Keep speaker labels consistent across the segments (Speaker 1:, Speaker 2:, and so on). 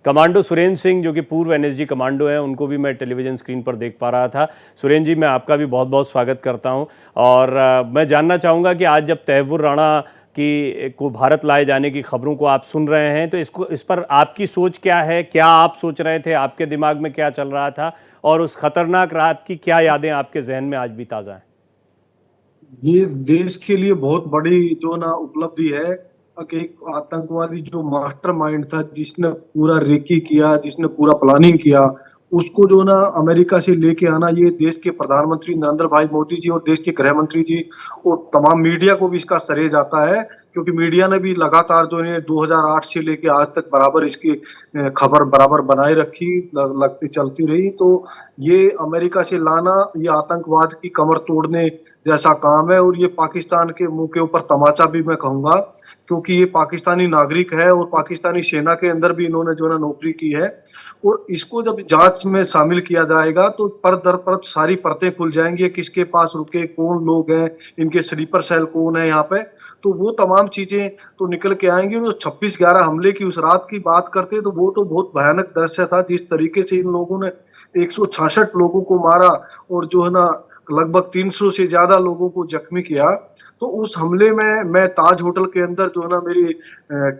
Speaker 1: Commando Surendra Singh जो कि पूर्व एनएसजी कमांडो हैं, उनको भी मैं टेलीविज़न स्क्रीन पर देख पा रहा था। सुरेंद्र जी, मैं आपका भी बहुत बहुत स्वागत करता हूं और मैं जानना चाहूँगा कि आज जब तैयबुर राणा की को भारत लाए जाने की खबरों को आप सुन रहे हैं तो इस पर आपकी सोच क्या है? क्या आप सोच रहे थे? आपके दिमाग में क्या चल रहा था? और उस खतरनाक रात की क्या यादें आपके जहन में आज भी ताज़ा हैं?
Speaker 2: ये देश के लिए बहुत बड़ी जो ना उपलब्धि है कि एक आतंकवादी जो मास्टरमाइंड था, जिसने पूरा रेकी किया, जिसने पूरा प्लानिंग किया, उसको जो ना अमेरिका से लेके आना, ये देश के प्रधानमंत्री नरेंद्र भाई मोदी जी और देश के गृह मंत्री जी और तमाम मीडिया को भी इसका श्रेय जाता है। क्योंकि मीडिया ने भी लगातार जो है 2008 से लेके आज तक बराबर इसकी खबर बराबर बनाए रखी, लगती चलती रही। तो ये अमेरिका से लाना, ये आतंकवाद की कमर तोड़ने जैसा काम है और ये पाकिस्तान के मुंह के ऊपर तमाचा भी मैं कहूंगा, क्योंकि ये पाकिस्तानी नागरिक है और पाकिस्तानी सेना के अंदर भी इन्होंने जो है ना नौकरी की है। और इसको जब जांच में शामिल किया जाएगा तो परत दर परत सारी परतें खुल जाएंगी, किसके पास रुके, कौन लोग हैं, इनके स्लीपर सेल कौन है यहाँ पे, तो वो तमाम चीजें तो निकल के आएंगी। और 26/11 हमले की उस रात की बात करते तो वो तो बहुत भयानक दृश्य था, जिस तरीके से इन लोगों ने 166 लोगों को मारा और जो है ना लगभग 300 से ज्यादा लोगों को जख्मी किया। तो उस हमले में मैं ताज होटल के अंदर जो है ना मेरी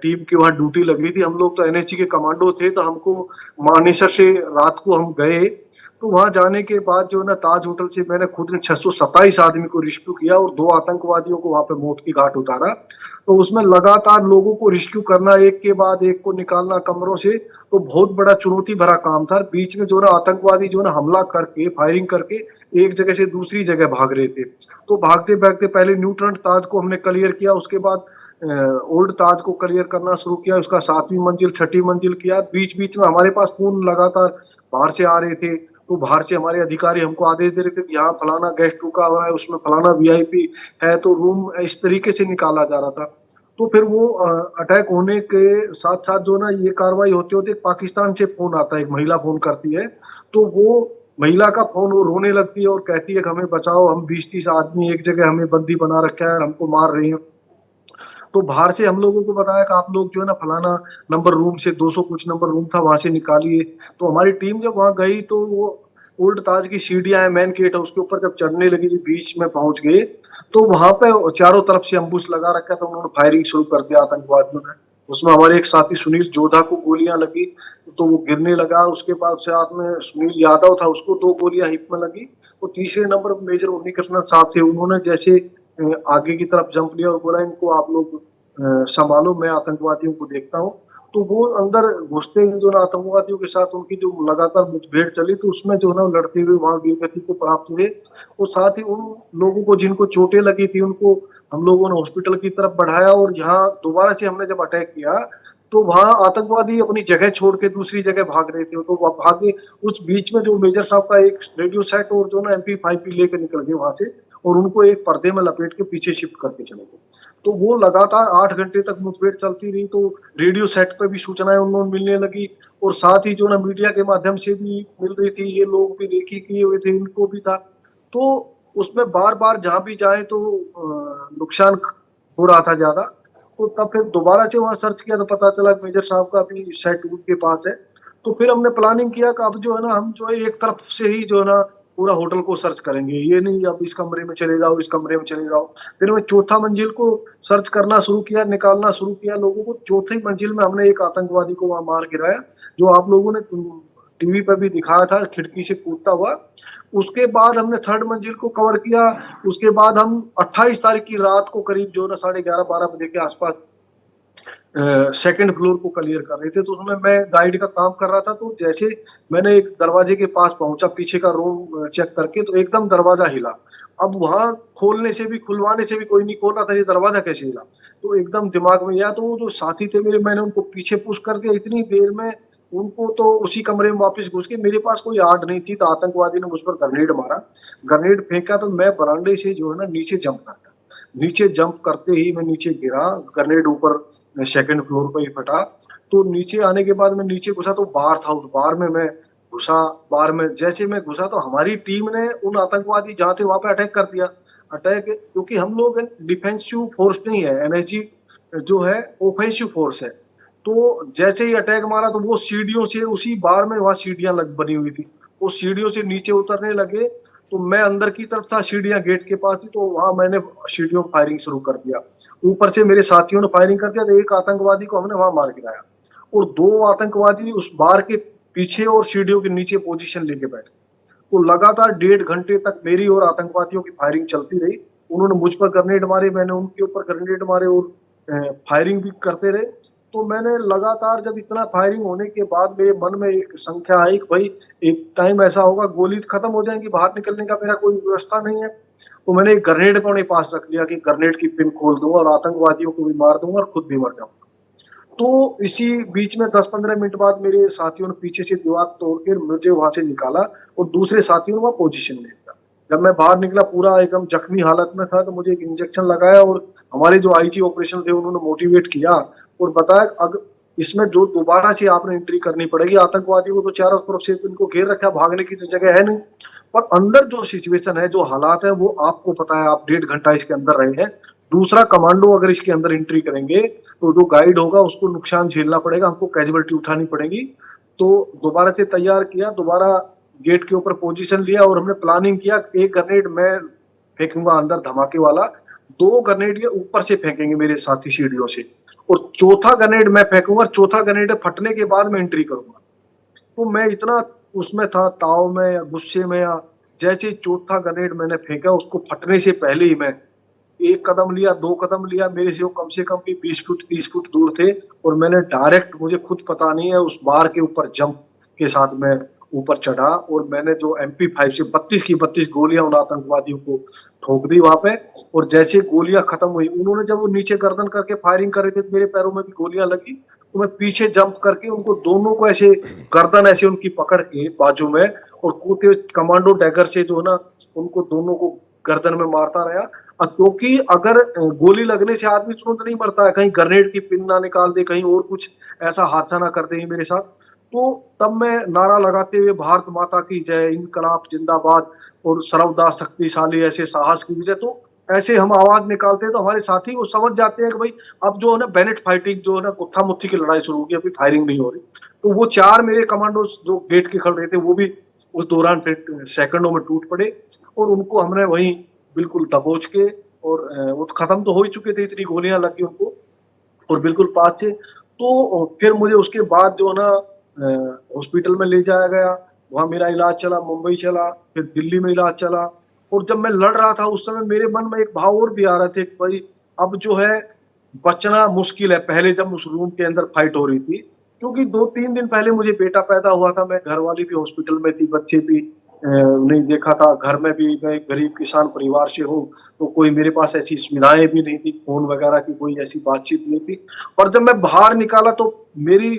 Speaker 2: टीम की वहां ड्यूटी लगी थी। हम लोग तो एनएसजी के कमांडो थे, तो हमको मानेसर से रात को हम गए। तो वहां जाने के बाद जो है ना ताज होटल से मैंने खुद ने 627 आदमी को रिस्क्यू किया और 2 आतंकवादियों को वहां पे मौत की घाट उतारा। तो उसमें लगातार लोगों को रिस्क्यू करना, एक के बाद एक को निकालना कमरों से, तो बहुत बड़ा चुनौती भरा काम था। बीच में जो ना आतंकवादी जो ना हमला करके फायरिंग करके एक जगह से दूसरी जगह भाग रहे थे। तो भागते भागते पहले न्यूट्रंट ताज को हमने क्लियर किया, उसके बाद ओल्ड ताज को क्लियर करना शुरू किया, उसका 7वीं मंजिल 6ठी मंजिल किया। बीच बीच में हमारे पास फोन लगातार बाहर से आ रहे थे, तो बाहर से हमारे अधिकारी हमको आदेश दे रहे थे कि यहाँ फलाना गेस्ट रुका हुआ है, उसमें फलाना वीआईपी है, तो रूम इस तरीके से निकाला जा रहा था। तो फिर वो अटैक होने के साथ साथ जो ना ये कार्रवाई होते होते पाकिस्तान से फोन आता है, एक महिला फोन करती है। तो वो महिला का फोन वो रोने लगती है और कहती है कि हमें बचाओ, हम 20-30 आदमी एक जगह हमें बंदी बना रखा है, हमको मार रहे हैं। तो बाहर से हम लोगों को बताया कि आप लोग जो है ना फलाना नंबर रूम से 200 कुछ नंबर रूम था, वहां से निकालिए। तो हमारी टीम जब वहां गई तो वो ओल्ड ताज की सीढ़ियां है, मेन गेट है, उसके ऊपर जब चढ़ने लगी जी बीच में पहुंच गए, तो वहां पे चारों तरफ से अम्बुश लगा रखा था। उन्होंने फायरिंग शुरू कर दिया आतंकवादियों ने। उसमें हमारे एक साथी सुनील जोधा को गोलियां लगी, तो वो गिरने लगा। उसके बाद साथ में सुनील यादव था, उसको 2 गोलियां हिप में लगी। और तीसरे नंबर मेजर उन्नी कृष्णन साहब थे, उन्होंने जैसे आगे की तरफ जंप लिया और बोला इनको आप लोग संभालो, मैं आतंकवादियों को देखता हूँ। तो वो अंदर घुसते ही जो ना आतंकवादियों के साथ उनकी जो लगातार मुठभेड़ चली, तो उसमें जो ना लड़ते हुए वहां वीरगति को प्राप्त हुए। और साथ ही उन लोगों को जिनको चोटें लगी थी उनको हम लोगों ने हॉस्पिटल की तरफ बढ़ाया। और यहाँ दोबारा से हमने जब अटैक किया तो वहां आतंकवादी अपनी जगह छोड़ के दूसरी जगह भाग रहे थे, तो वह भागे। उस बीच में जो मेजर साहब का एक रेडियो सेट और जो ना MP5 लेकर निकल गए वहां से, और उनको एक पर्दे में लपेट के पीछे शिफ्ट करके चले गए। तो वो लगातार 8 घंटे तक मुठभेड़ चलती रही। तो रेडियो सेट पे भी सूचनाएं उन्होंने मिलने लगी और साथ ही जो ना मीडिया के माध्यम से भी मिल रही थी, ये लोग भी रेकी किए हुए थे, इनको भी था। तो उसमें बार बार जहां भी जाए तो नुकसान हो रहा था ज्यादा। तो तब फिर दोबारा से वहां सर्च किया तो पता चला मेजर साहब का भी सेट उनके पास है। तो फिर हमने प्लानिंग किया कि अब जो है ना हम जो है एक तरफ से ही जो है ना पूरा होटल को सर्च करेंगे, ये नहीं अब इस कमरे में चले जाओ, इस कमरे में चले जाओ। फिर मैं चौथा मंजिल को सर्च करना शुरू किया, निकालना शुरू किया लोगों को। चौथी मंजिल में हमने एक आतंकवादी को वहां मार गिराया, जो आप लोगों ने टीवी पर भी दिखाया था, खिड़की से कूदता हुआ। उसके बाद हमने 3rd मंजिल को कवर किया। उसके बाद हम 28 तारीख की रात को करीब जो ना 11:30-12 बजे के आसपास 2nd फ्लोर को क्लियर कर रहे थे। तो उसमें मैं गाइड का काम कर रहा था, तो जैसे मैंने एक दरवाजे के पास पहुंचा पीछे का रूम चेक करके, तो एकदम दरवाजा हिला। अब वहां खोलने से भी खुलवाने से भी कोई नहीं खोल रहा था, ये दरवाजा कैसे हिला। तो एकदम दिमाग में आया, तो वो जो साथी थे मेरे, मैंने उनको पीछे पुश कर दिया। इतनी देर में उनको तो उसी कमरे में वापस घुस के, मेरे पास कोई आर्ट नहीं थी, तो आतंकवादी ने मुझ पर ग्रेनेड मारा। ग्रेनेड फेंका तो मैं बरामदे से जो है ना नीचे जंप करता, नीचे जंप करते ही मैं नीचे गिरा। ग्रेनेड ऊपर 2nd फ्लोर पर ही फटा। तो नीचे आने के बाद मैं नीचे घुसा तो बार था, उस बार में मैं घुसा। बार में जैसे मैं घुसा तो हमारी टीम ने उन आतंकवादी जहां थे वहां पे अटैक कर दिया। अटैक, क्योंकि हम लोग डिफेंसिव फोर्स नहीं है, एनएसजी जो है ऑफेंसिव फोर्स है। तो जैसे ही अटैक मारा तो वो सीढ़ियों से उसी बार में वहां सीढ़ियां लग बनी हुई थी, वो सीढ़ियों से नीचे उतरने लगे। तो मैं अंदर की तरफ था, सीढ़ियां गेट के पास थी, तो वहां मैंने सीढ़ियों में फायरिंग शुरू कर दिया। ऊपर से मेरे साथियों ने फायरिंग कर दिया, तो एक आतंकवादी को हमने वहां मार गिराया और दो आतंकवादी उस बार के पीछे और सीढ़ियों के नीचे पोजीशन लेके बैठे। तो लगातार 1.5 घंटे तक मेरी और आतंकवादियों की फायरिंग चलती रही। उन्होंने मुझ पर ग्रेनेड मारे, मैंने उनके ऊपर ग्रेनेड मारे और फायरिंग भी करते रहे। तो मैंने लगातार, जब इतना फायरिंग होने के बाद मेरे मन में एक संख्या आई कि भाई एक टाइम ऐसा होगा गोली खत्म हो जाएगी, बाहर निकलने का मेरा कोई व्यवस्था नहीं है। तो मैंने एक ग्रेनेड अपने पास रख लिया कि ग्रेनेड की पिन खोल दूंगा और आतंकवादियों को भी मार दूंगा और खुद भी मर जाऊंगा। तो इसी बीच में 10-15 मिनट बाद मेरे साथियों ने पीछे से दीवार तोड़कर मुझे वहां से निकाला और दूसरे साथियों ने वहां पोजीशन ले लिया। जब मैं बाहर निकला पूरा एकदम जख्मी हालत में था, तो मुझे एक इंजेक्शन लगाया और हमारे जो आईजी ऑपरेशन थे उन्होंने मोटिवेट किया और बताया अगर इसमें जो दोबारा से आपने एंट्री करनी पड़ेगी, आतंकवादियों को तो चारों तरफ से इनको घेर रखा, भागने की तो जगह है नहीं, पर अंदर जो सिचुएशन है, जो हालात है, वो आपको पता है, आप 1.5 घंटा इसके अंदर रहे हैं। दूसरा कमांडो अगर इसके अंदर एंट्री करेंगे तो जो गाइड होगा उसको नुकसान झेलना पड़ेगा, हमको कैजुअलिटी उठानी पड़ेगी। तो दोबारा से तैयार किया, दोबारा गेट के ऊपर पोजीशन लिया और हमने प्लानिंग किया, एक ग्रेनेड मैं फेंकूंगा अंदर धमाके वाला, दो ग्रेनेड ये ऊपर से फेंकेंगे मेरे साथी सीढ़ियों से, और चौथा ग्रेनेड मैं फेंकूंगा, चौथा ग्रेनेड फटने के बाद मैं एंट्री करूंगा। तो मैं इतना उसमें था, ताव में या गुस्से में, या जैसे ही चौथा ग्रेनेड मैंने फेंका, उसको फटने से पहले ही मैं एक कदम लिया, दो कदम लिया, मेरे से वो कम से कम भी 20 फुट 30 फुट दूर थे, और मैंने डायरेक्ट, मुझे खुद पता नहीं है, उस बार के ऊपर जंप के साथ मैं ऊपर चढ़ा और मैंने जो MP5 से 32 की 32 गोलियां उन आतंकवादियों को ठोक दी वहां पे। और जैसे गोलियां खत्म हुई, उन्होंने जब वो नीचे गर्दन करके फायरिंग कर रहे थे, तो मेरे पैरों में भी गोलियां लगी, तो मैं पीछे जंप करके उनको दोनों को ऐसे गर्दन ऐसे उनकी पकड़ के बाजू में, और कूदते कमांडो डैगर से जो है ना, उनको दोनों को गर्दन में मारता रहा। क्योंकि अगर गोली लगने से आदमी तुरंत नहीं मरता है, कहीं ग्रेनेड की पिन ना निकाल दे, कहीं और कुछ ऐसा हादसा ना कर दे मेरे साथ। तो तब मैं नारा लगाते हुए भारत माता की जय, इनकलाब जिंदाबाद और सर्वदा शक्तिशाली ऐसे साहस की विजय, तो ऐसे हम आवाज निकालते हैं, तो हमारे साथी वो समझ जाते हैं कि भाई अब जो है ना बैनेट फाइटिंग, जो है ना गुत्था मुत्थी की लड़ाई शुरू होगी, अभी फायरिंग नहीं हो रही। तो वो चार मेरे कमांडो जो गेट के खड़े थे, वो भी उस दौरान फिर सेकंडों में टूट पड़े, और उनको हमने वहीं बिल्कुल दबोच के, और वो खत्म तो हो ही चुके थे, इतनी गोलियां लगी उनको, और बिल्कुल पास से। तो फिर मुझे उसके बाद जो है ना हॉस्पिटल में ले जाया गया, वहां मेरा इलाज चला, मुंबई चला, फिर दिल्ली में इलाज चला। और जब मैं लड़ रहा था उस समय मेरे मन में एक भाव और भी आ रहे थे कि भाई अब जो है बचना मुश्किल है, पहले जब उस रूम के अंदर फाइट हो रही थी, क्योंकि 2-3 दिन पहले मुझे बेटा पैदा हुआ था, मैं घर वाली भी हॉस्पिटल में थी, बच्चे भी नहीं देखा था, घर में भी मैं एक गरीब किसान परिवार से हूँ, तो कोई मेरे पास ऐसी सुविधाएं भी नहीं थी, फोन वगैरह की कोई ऐसी बातचीत नहीं थी। और जब मैं बाहर निकाला तो मेरी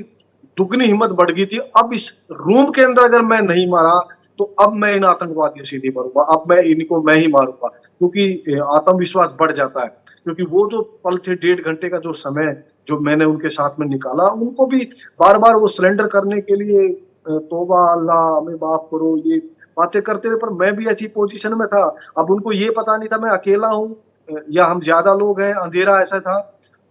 Speaker 2: दुगनी हिम्मत बढ़ गई थी, अब इस रूम के अंदर अगर मैं नहीं मारा तो अब मैं इन आतंकवादियों से नहीं मरूंगा, अब मैं इनको मैं ही मारूंगा, क्योंकि आत्मविश्वास बढ़ जाता है। क्योंकि वो जो पल थे, 1.5 घंटे का जो समय जो मैंने उनके साथ में निकाला, उनको भी बार बार वो सरेंडर करने के लिए तौबा अल्लाह हमें माफ करो ये बातें करते रहे, पर मैं भी ऐसी पोजीशन में था। अब उनको ये पता नहीं था मैं अकेला हूँ या हम ज्यादा लोग हैं, अंधेरा ऐसा था।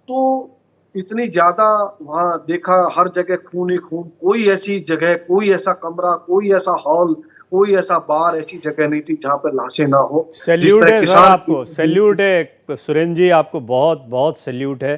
Speaker 2: तो इतनी ज्यादा वहां देखा, हर जगह खून ही खून, कोई ऐसी जगह, कोई ऐसा कमरा, कोई ऐसा हॉल, कोई ऐसा बार, ऐसी जगह नहीं थी जहां पर लाशें ना हो। जिस
Speaker 1: सैल्यूट
Speaker 2: तरह
Speaker 1: है सर,
Speaker 2: किसान
Speaker 1: आपको सैल्यूट है सुरेंद्र जी, आपको बहुत बहुत सैल्यूट है।